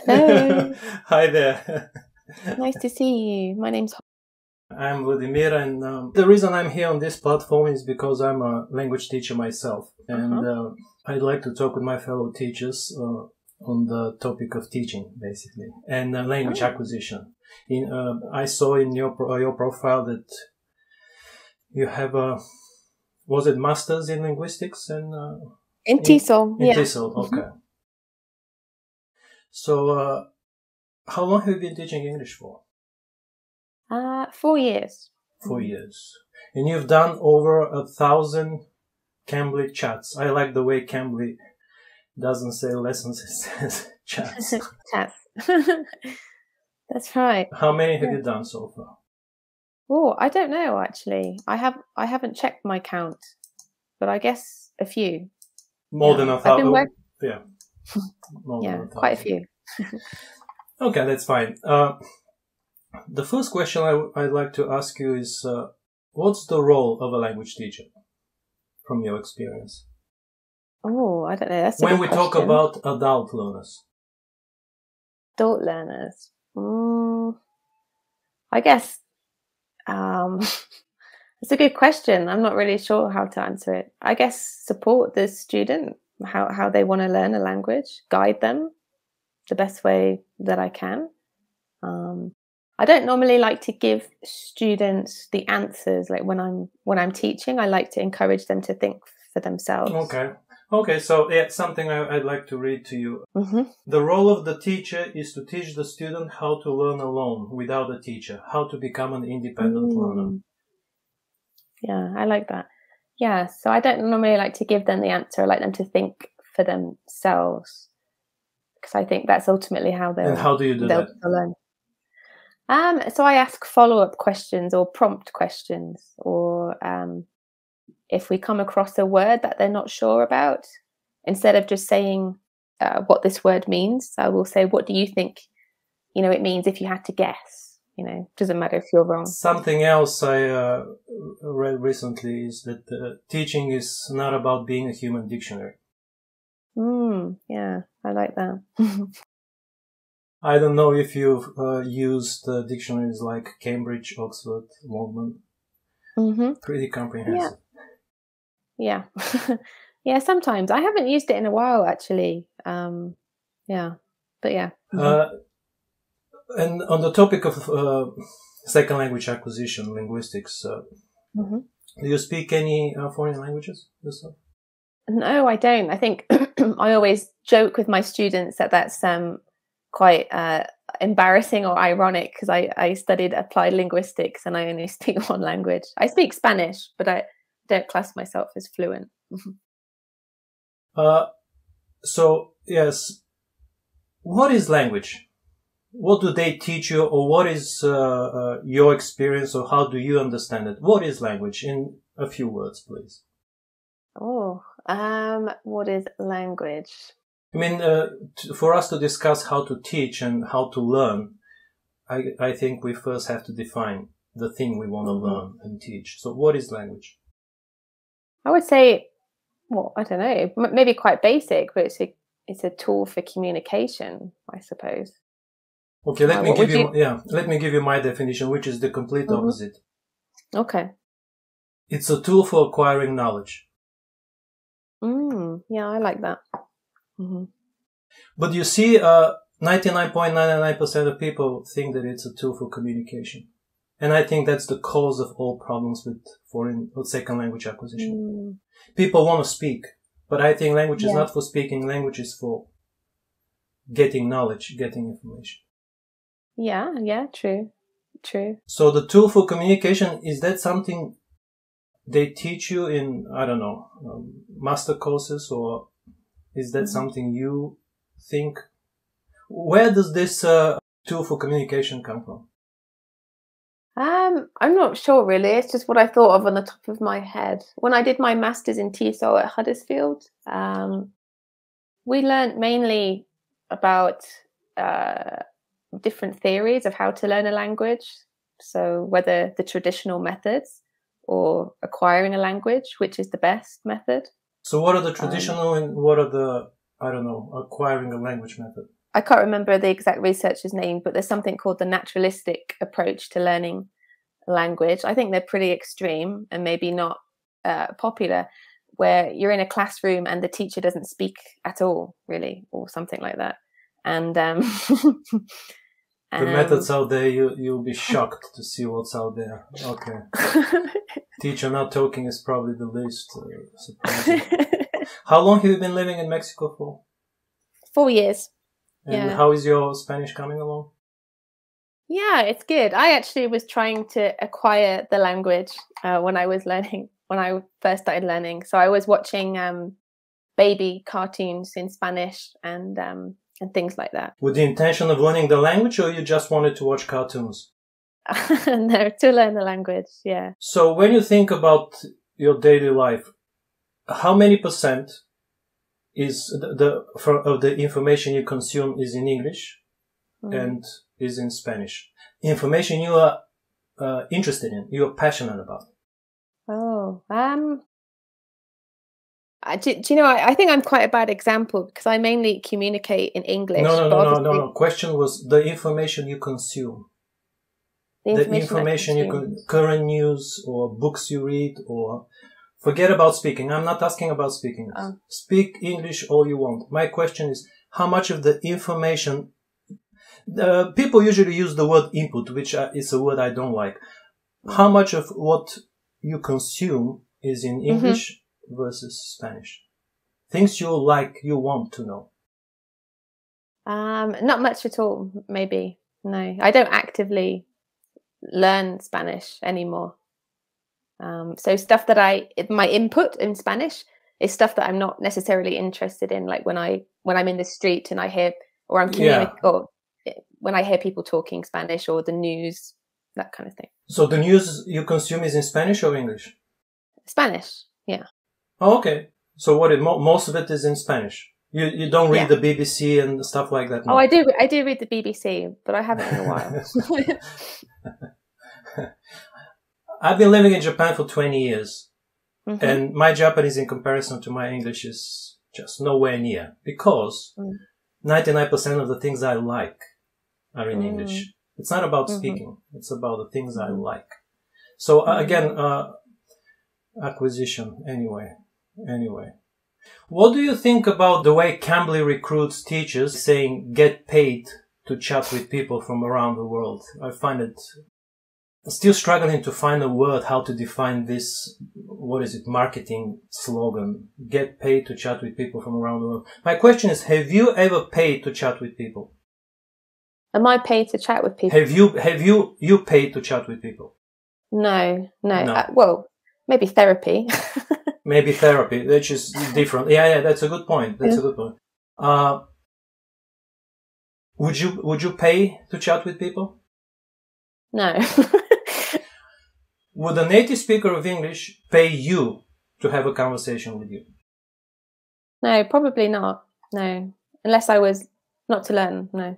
Hello. Hi there. Nice to see you. My name's I'm Vladimir, and the reason I'm here on this platform is because I'm a language teacher myself, and I'd like to talk with my fellow teachers on the topic of teaching, basically, and language acquisition. I saw in your profile that you have was it masters in linguistics and in TESOL. In Yeah. TESOL, okay. So, how long have you been teaching English for? 4 years. 4 years. And you've done over 1,000 Cambly chats. I like the way Cambly doesn't say lessons, it says chats. Chats. That's right. How many have you done so far? Oh, I don't know actually. I haven't checked my count, but I guess a few. More than 1,000. Yeah. More than 1,000. Quite a few. Okay, that's fine. The first question I'd like to ask you is, what's the role of a language teacher from your experience? Oh, I don't know. That's when we talk about adult learners. Adult learners. I guess it's a good question. I'm not really sure how to answer it. I guess support the student, how they want to learn a language, guide them the best way that I can. I don't normally like to give students the answers. Like when I'm teaching, I like to encourage them to think for themselves. Okay. So yeah, something I'd like to read to you. The role of the teacher is to teach the student how to learn alone without a teacher, how to become an independent learner. Yeah, I like that. Yeah, so I don't normally like to give them the answer. I like them to think for themselves, because I think that's ultimately how they'll. And how do you do that? Learn. So I ask follow-up questions or prompt questions, or if we come across a word that they're not sure about, instead of just saying what this word means, I will say, what do you think, it means if you had to guess? Doesn't matter if you're wrong. Something else I read recently is that teaching is not about being a human dictionary. Yeah, I like that. I don't know if you've used dictionaries like Cambridge, Oxford, Longman. Pretty comprehensive. Yeah. Yeah, sometimes. I haven't used it in a while, actually. Yeah, but yeah. And on the topic of second language acquisition, linguistics, do you speak any foreign languages yourself? No, I don't. I think I always joke with my students that that's quite embarrassing or ironic, because I studied applied linguistics and I only speak one language. I speak Spanish, but I don't class myself as fluent. So, yes, what is language? What do they teach you, or what is your experience, or how do you understand it? What is language? In a few words, please. What is language? I mean, for us to discuss how to teach and how to learn, I think we first have to define the thing we want to learn and teach. So what is language? I would say, I don't know, maybe quite basic, but it's a tool for communication, I suppose. Okay, let me give you my definition, which is the complete opposite. Okay. It's a tool for acquiring knowledge. Yeah, I like that. But you see, 99.99% of people think that it's a tool for communication. And I think that's the cause of all problems with second language acquisition. People want to speak, but I think language is not for speaking. Language is for getting knowledge, getting information. Yeah, true. So the tool for communication, is that something they teach you in, I don't know, master courses, or is that something you think? Where does this tool for communication come from? I'm not sure really. It's just what I thought of on the top of my head. When I did my master's in TESOL at Huddersfield, we learned mainly about different theories of how to learn a language. So whether the traditional methods or acquiring a language, which is the best method. So what are the traditional and what are the, acquiring a language method? I can't remember the exact researcher's name, but there's something called the naturalistic approach to learning language. I think they're pretty extreme and maybe not popular, where you're in a classroom and the teacher doesn't speak at all, really, or something like that. And the methods out there, you'll be shocked to see what's out there. Okay. Teacher not talking is probably the least surprising. How long have you been living in Mexico for? 4 years. And how is your Spanish coming along? Yeah, it's good. I actually was trying to acquire the language when I first started learning. So I was watching baby cartoons in Spanish and things like that. With the intention of learning the language, or you just wanted to watch cartoons? No, to learn the language, yeah. So when you think about your daily life, how many percent is of the information you consume is in English and is in Spanish? Information you are interested in, you are passionate about. Oh, do you know, I think I'm quite a bad example because I mainly communicate in English. No. Question was the information you consume. The information current news or books you read, or forget about speaking. I'm not asking about speaking. Speak English all you want. My question is, how much of the information, people usually use the word input, which is a word I don't like. How much of what you consume is in English versus Spanish? Things you like, you want to know. Not much at all, maybe. No, I don't actively learn Spanish anymore. So stuff that my input in Spanish is stuff that I'm not necessarily interested in. Like when I'm in the street and I hear, or I'm communicating, or when I hear people talking Spanish or the news, that kind of thing. So the news you consume is in Spanish or English? Spanish, yeah. Oh, okay. So most of it is in Spanish. You don't read the BBC and stuff like that? No? Oh, I do read the BBC, but I haven't in a while. I've been living in Japan for 20 years. And my Japanese in comparison to my English is just nowhere near, because 99% of the things I like are in English. It's not about speaking. It's about the things I like. So again, acquisition. Anyway. What do you think about the way Cambly recruits teachers, saying get paid to chat with people from around the world? I find it still struggling to find a word how to define this, marketing slogan, get paid to chat with people from around the world. My question is, have you ever paid to chat with people? Am I paid to chat with people? Have you paid to chat with people? No. Well, maybe therapy. Maybe therapy, which is different. Yeah, that's a good point. A good point. Would you pay to chat with people? No. Would a native speaker of English pay you to have a conversation with you? No, probably not. No. Unless I was not to learn, no.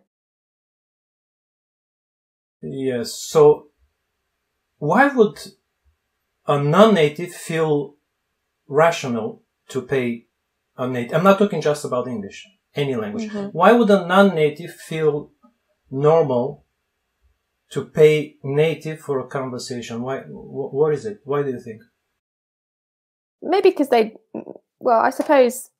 Yes. So why would a non-native feel rational to pay a native? I'm not talking just about English, any language. Why would a non-native feel normal to pay native for a conversation? Why? What is it? Why do you think? Maybe because I suppose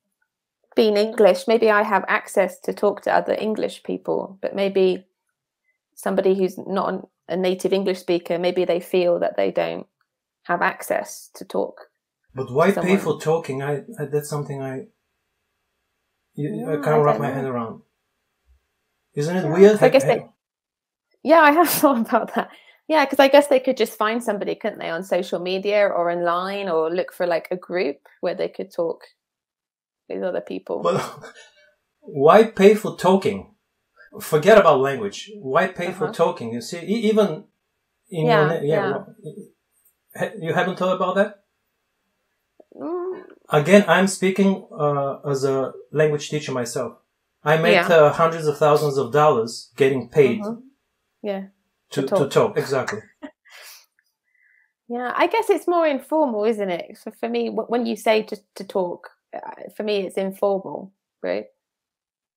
being English, maybe I have access to talk to other English people, but maybe somebody who's not a native English speaker, maybe they feel that they don't have access to talk. But why pay for talking? That's something I can't wrap my head around. Isn't it weird? I guess I have thought about that. Yeah, because I guess they could just find somebody, couldn't they, on social media or online, or look for like a group where they could talk with other people. But why pay for talking? Forget about language. Why pay for talking? You see, even in you haven't thought about that? Again, I'm speaking as a language teacher myself. I make hundreds of thousands of dollars getting paid to talk. Exactly. Yeah, I guess it's more informal, isn't it? So for me, when you say just to talk, for me, it's informal, right?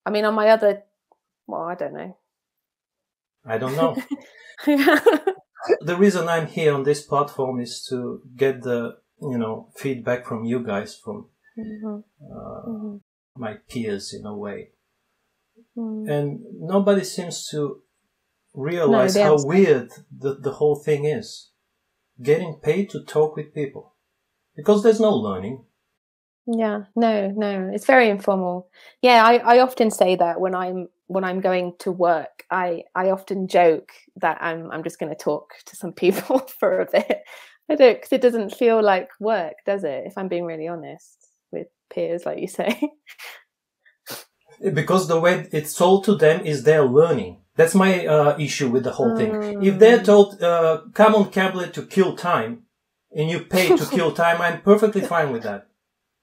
I mean, on my other Well, I don't know. I don't know. The reason I'm here on this platform is to get the, feedback from you guys, from my peers in a way. And nobody seems to realize how weird the whole thing is. Getting paid to talk with people. Because there's no learning. Yeah, no, it's very informal. Yeah, I often say that when I'm going to work, I often joke that I'm just going to talk to some people for a bit. I don't, because it doesn't feel like work, does it? If I'm being really honest with peers, like you say. Because the way it's sold to them is their learning. That's my issue with the whole thing. If they're told, come on Cambly to kill time, and you pay to kill time, I'm perfectly fine with that.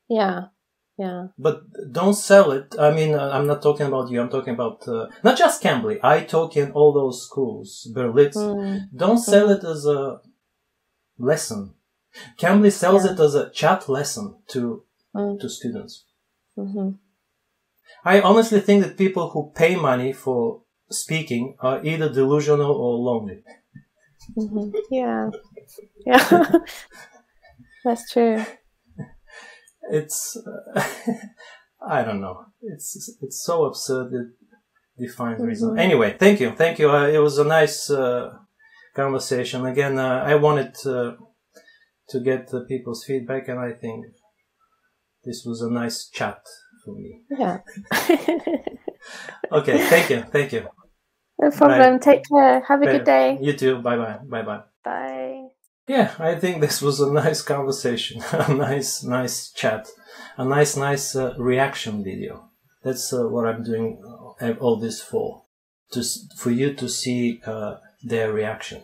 Yeah. But don't sell it. I mean, I'm not talking about you. I'm talking about not just Cambly. I talk in all those schools, Berlitz. Don't sell it as a lesson. Cambly sells it as a chat lesson to students. I honestly think that people who pay money for speaking are either delusional or lonely. Yeah. That's true. It's, I don't know. It's so absurd. It defines reason. Anyway, thank you. It was a nice conversation. Again, I wanted to get people's feedback, and I think this was a nice chat for me. Yeah. Okay, thank you. No problem. Bye. Take care. Have a good day. You too. Bye. Bye. Yeah, I think this was a nice conversation, a nice chat, a nice reaction video. That's what I'm doing all this for you to see their reaction.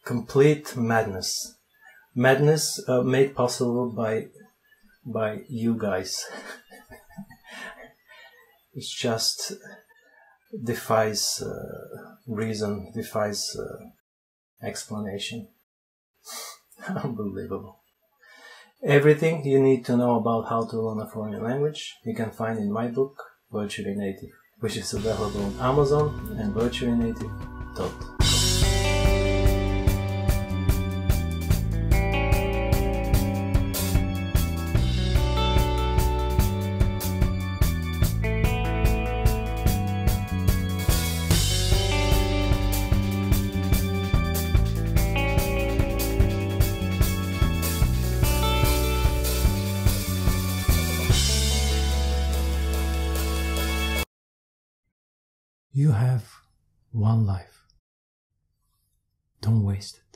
Complete madness made possible by you guys. It just defies reason, defies explanation. Unbelievable. Everything you need to know about how to learn a foreign language you can find in my book, Virtually Native, which is available on Amazon and virtuallynative.com. You have one life. Don't waste it.